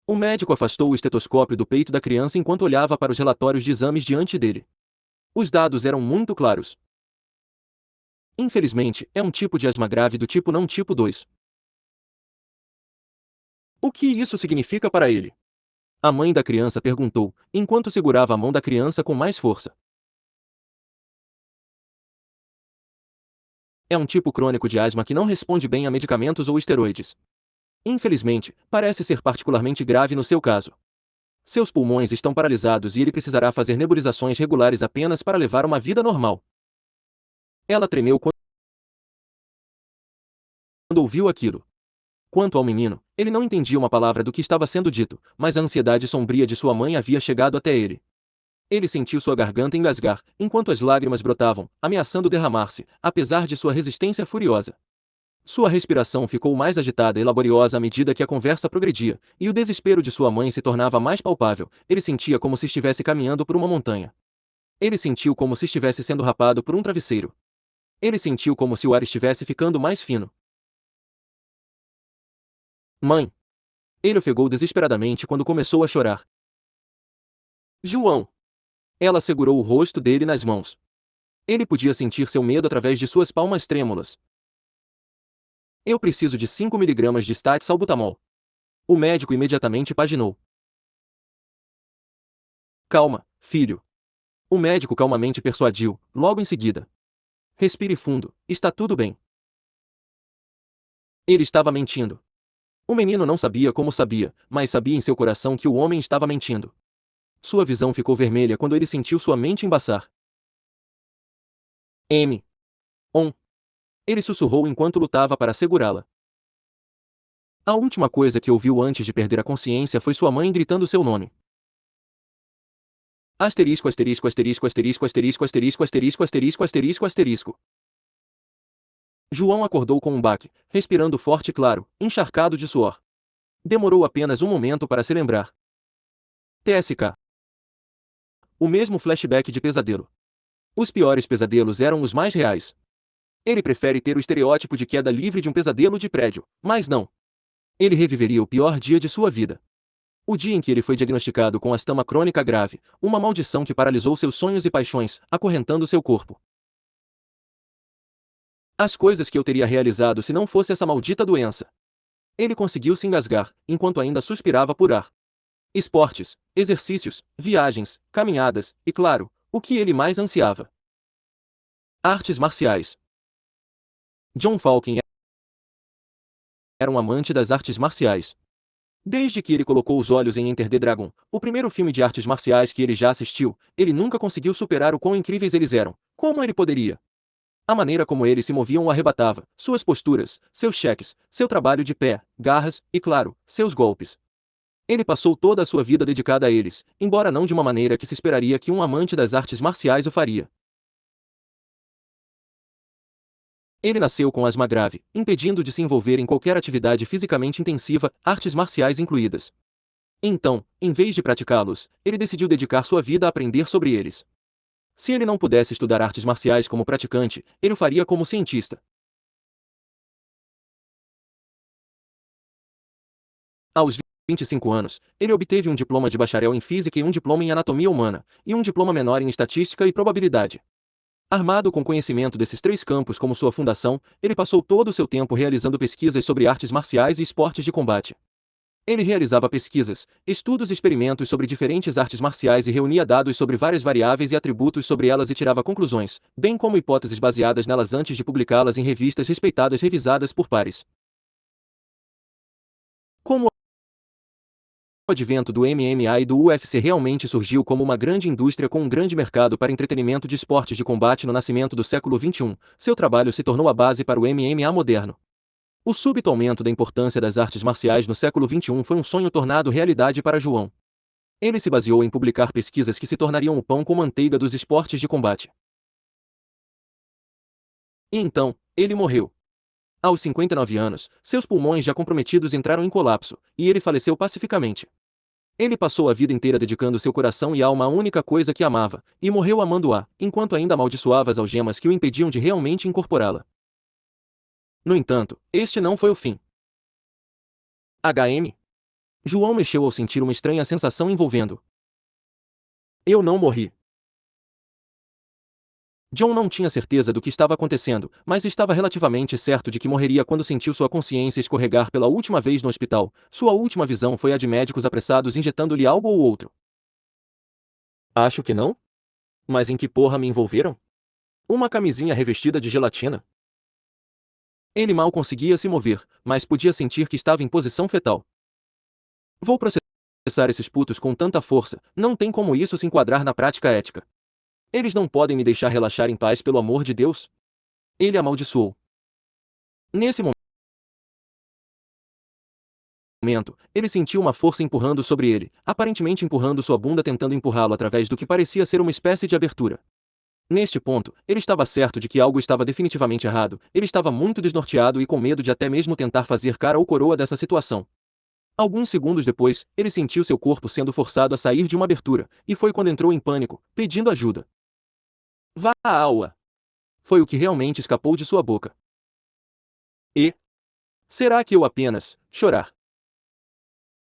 O médico afastou o estetoscópio do peito da criança enquanto olhava para os relatórios de exames diante dele. Os dados eram muito claros. Infelizmente, é um tipo de asma grave do tipo não tipo 2. O que isso significa para ele? A mãe da criança perguntou, enquanto segurava a mão da criança com mais força. É um tipo crônico de asma que não responde bem a medicamentos ou esteroides. Infelizmente, parece ser particularmente grave no seu caso. Seus pulmões estão paralisados e ele precisará fazer nebulizações regulares apenas para levar uma vida normal. Ela tremeu quando ouviu aquilo. Quanto ao menino, ele não entendia uma palavra do que estava sendo dito, mas a ansiedade sombria de sua mãe havia chegado até ele. Ele sentiu sua garganta engasgar, enquanto as lágrimas brotavam, ameaçando derramar-se, apesar de sua resistência furiosa. Sua respiração ficou mais agitada e laboriosa à medida que a conversa progredia, e o desespero de sua mãe se tornava mais palpável. Ele sentia como se estivesse caminhando por uma montanha. Ele sentiu como se estivesse sendo rapado por um travesseiro. Ele sentiu como se o ar estivesse ficando mais fino. Mãe! Ele ofegou desesperadamente quando começou a chorar. João! Ela segurou o rosto dele nas mãos. Ele podia sentir seu medo através de suas palmas trêmulas. Eu preciso de 5 miligramas de salbutamol. O médico imediatamente paginou. Calma, filho. O médico calmamente persuadiu, logo em seguida. Respire fundo, está tudo bem. Ele estava mentindo. O menino não sabia como sabia, mas sabia em seu coração que o homem estava mentindo. Sua visão ficou vermelha quando ele sentiu sua mente embaçar. M. On. Ele sussurrou enquanto lutava para segurá-la. A última coisa que ouviu antes de perder a consciência foi sua mãe gritando seu nome. Asterisco asterisco asterisco asterisco asterisco asterisco asterisco asterisco asterisco asterisco. João acordou com um baque, respirando forte e claro, encharcado de suor. Demorou apenas um momento para se lembrar. TSK. O mesmo flashback de pesadelo. Os piores pesadelos eram os mais reais. Ele prefere ter o estereótipo de queda livre de um pesadelo de prédio, mas não. Ele reviveria o pior dia de sua vida. O dia em que ele foi diagnosticado com astma crônica grave, uma maldição que paralisou seus sonhos e paixões, acorrentando seu corpo. As coisas que eu teria realizado se não fosse essa maldita doença. Ele conseguiu se engasgar, enquanto ainda suspirava por ar. Esportes, exercícios, viagens, caminhadas, e claro, o que ele mais ansiava. Artes marciais. John Falken era um amante das artes marciais. Desde que ele colocou os olhos em Enter the Dragon, o primeiro filme de artes marciais que ele já assistiu, ele nunca conseguiu superar o quão incríveis eles eram. Como ele poderia? A maneira como eles se moviam o arrebatava, suas posturas, seus cheques, seu trabalho de pé, garras, e claro, seus golpes. Ele passou toda a sua vida dedicada a eles, embora não de uma maneira que se esperaria que um amante das artes marciais o faria. Ele nasceu com asma grave, impedindo de se envolver em qualquer atividade fisicamente intensiva, artes marciais incluídas. Então, em vez de praticá-los, ele decidiu dedicar sua vida a aprender sobre eles. Se ele não pudesse estudar artes marciais como praticante, ele o faria como cientista. Aos 25 anos, ele obteve um diploma de bacharel em física e um diploma em anatomia humana, e um diploma menor em estatística e probabilidade. Armado com conhecimento desses 3 campos como sua fundação, ele passou todo o seu tempo realizando pesquisas sobre artes marciais e esportes de combate. Ele realizava pesquisas, estudos e experimentos sobre diferentes artes marciais e reunia dados sobre várias variáveis e atributos sobre elas e tirava conclusões, bem como hipóteses baseadas nelas antes de publicá-las em revistas respeitadas revisadas por pares. Como o advento do MMA e do UFC realmente surgiu como uma grande indústria com um grande mercado para entretenimento de esportes de combate no nascimento do século XXI, seu trabalho se tornou a base para o MMA moderno. O súbito aumento da importância das artes marciais no século XXI foi um sonho tornado realidade para João. Ele se baseou em publicar pesquisas que se tornariam o pão com manteiga dos esportes de combate. E então, ele morreu. Aos 59 anos, seus pulmões já comprometidos entraram em colapso, e ele faleceu pacificamente. Ele passou a vida inteira dedicando seu coração e alma à única coisa que amava, e morreu amando-a, enquanto ainda amaldiçoava as algemas que o impediam de realmente incorporá-la. No entanto, este não foi o fim. HM? João mexeu ao sentir uma estranha sensação envolvendo. Eu não morri. John não tinha certeza do que estava acontecendo, mas estava relativamente certo de que morreria quando sentiu sua consciência escorregar pela última vez no hospital. Sua última visão foi a de médicos apressados injetando-lhe algo ou outro. Acho que não. Mas em que porra me envolveram? Uma camisinha revestida de gelatina. Ele mal conseguia se mover, mas podia sentir que estava em posição fetal. Vou processar esses putos com tanta força, não tem como isso se enquadrar na prática ética. Eles não podem me deixar relaxar em paz, pelo amor de Deus. Ele amaldiçoou. Nesse momento, ele sentiu uma força empurrando sobre ele, aparentemente empurrando sua bunda, tentando empurrá-lo através do que parecia ser uma espécie de abertura. Neste ponto, ele estava certo de que algo estava definitivamente errado, ele estava muito desnorteado e com medo de até mesmo tentar fazer cara ou coroa dessa situação. Alguns segundos depois, ele sentiu seu corpo sendo forçado a sair de uma abertura, e foi quando entrou em pânico, pedindo ajuda. Vá à aula! Foi o que realmente escapou de sua boca. E? Será que eu apenas chorar?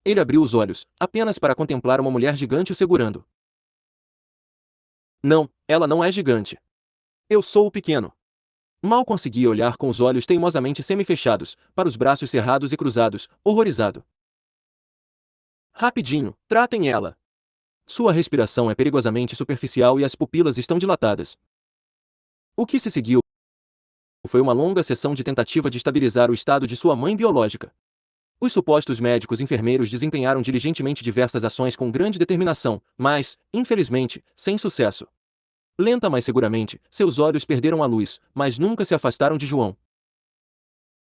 Ele abriu os olhos, apenas para contemplar uma mulher gigante o segurando. Não, ela não é gigante. Eu sou o pequeno. Mal conseguia olhar com os olhos teimosamente semifechados, para os braços cerrados e cruzados, horrorizado. Rapidinho, tratem ela. Sua respiração é perigosamente superficial e as pupilas estão dilatadas. O que se seguiu foi uma longa sessão de tentativa de estabilizar o estado de sua mãe biológica. Os supostos médicos e enfermeiros desempenharam diligentemente diversas ações com grande determinação, mas, infelizmente, sem sucesso. Lenta mas seguramente, seus olhos perderam a luz, mas nunca se afastaram de João.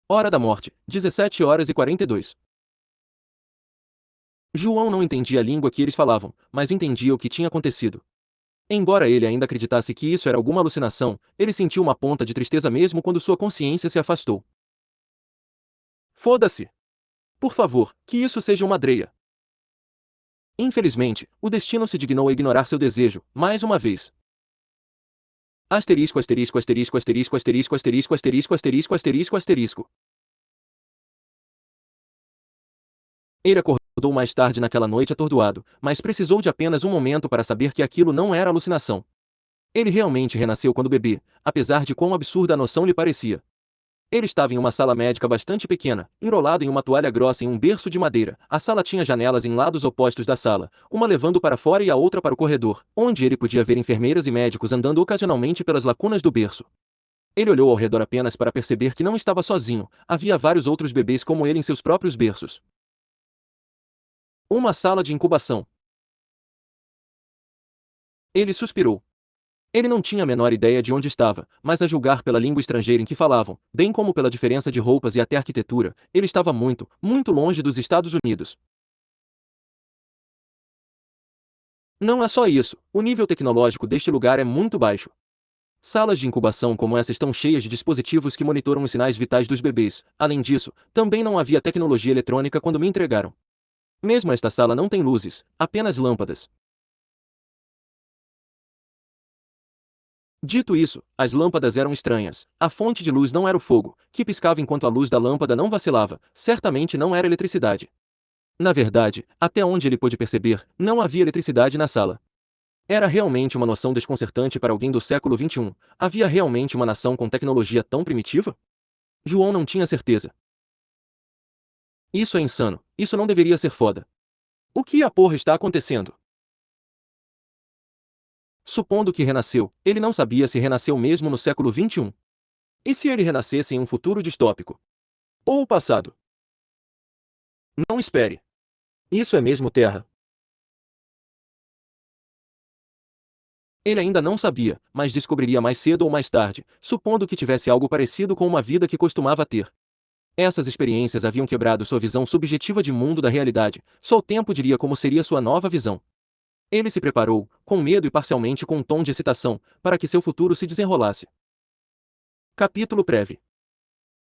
Hora da morte, 17h42. João não entendia a língua que eles falavam, mas entendia o que tinha acontecido. Embora ele ainda acreditasse que isso era alguma alucinação, ele sentiu uma ponta de tristeza mesmo quando sua consciência se afastou. Foda-se! Por favor, que isso seja uma dreia. Infelizmente, o destino se dignou a ignorar seu desejo, mais uma vez. Asterisco, asterisco, asterisco, asterisco, asterisco, asterisco, asterisco, asterisco, asterisco, asterisco. Ele acordou mais tarde naquela noite atordoado, mas precisou de apenas um momento para saber que aquilo não era alucinação. Ele realmente renasceu quando bebê, apesar de quão absurda a noção lhe parecia. Ele estava em uma sala médica bastante pequena, enrolado em uma toalha grossa em um berço de madeira. A sala tinha janelas em lados opostos da sala, uma levando para fora e a outra para o corredor, onde ele podia ver enfermeiras e médicos andando ocasionalmente pelas lacunas do berço. Ele olhou ao redor apenas para perceber que não estava sozinho, havia vários outros bebês como ele em seus próprios berços. Uma sala de incubação. Ele suspirou. Ele não tinha a menor ideia de onde estava, mas a julgar pela língua estrangeira em que falavam, bem como pela diferença de roupas e até arquitetura, ele estava muito, muito longe dos Estados Unidos. Não é só isso, o nível tecnológico deste lugar é muito baixo. Salas de incubação como essa estão cheias de dispositivos que monitoram os sinais vitais dos bebês. Além disso, também não havia tecnologia eletrônica quando me entregaram. Mesmo esta sala não tem luzes, apenas lâmpadas. Dito isso, as lâmpadas eram estranhas. A fonte de luz não era o fogo, que piscava enquanto a luz da lâmpada não vacilava. Certamente não era eletricidade. Na verdade, até onde ele pôde perceber, não havia eletricidade na sala. Era realmente uma noção desconcertante para alguém do século XXI. Havia realmente uma nação com tecnologia tão primitiva? João não tinha certeza. Isso é insano. Isso não deveria ser foda. O que a porra está acontecendo? Supondo que renasceu, ele não sabia se renasceu mesmo no século XXI. E se ele renascesse em um futuro distópico? Ou o passado? Não espere. Isso é mesmo Terra. Ele ainda não sabia, mas descobriria mais cedo ou mais tarde, supondo que tivesse algo parecido com uma vida que costumava ter. Essas experiências haviam quebrado sua visão subjetiva de mundo da realidade, só o tempo diria como seria sua nova visão. Ele se preparou, com medo e parcialmente com um tom de excitação, para que seu futuro se desenrolasse. Capítulo prévio.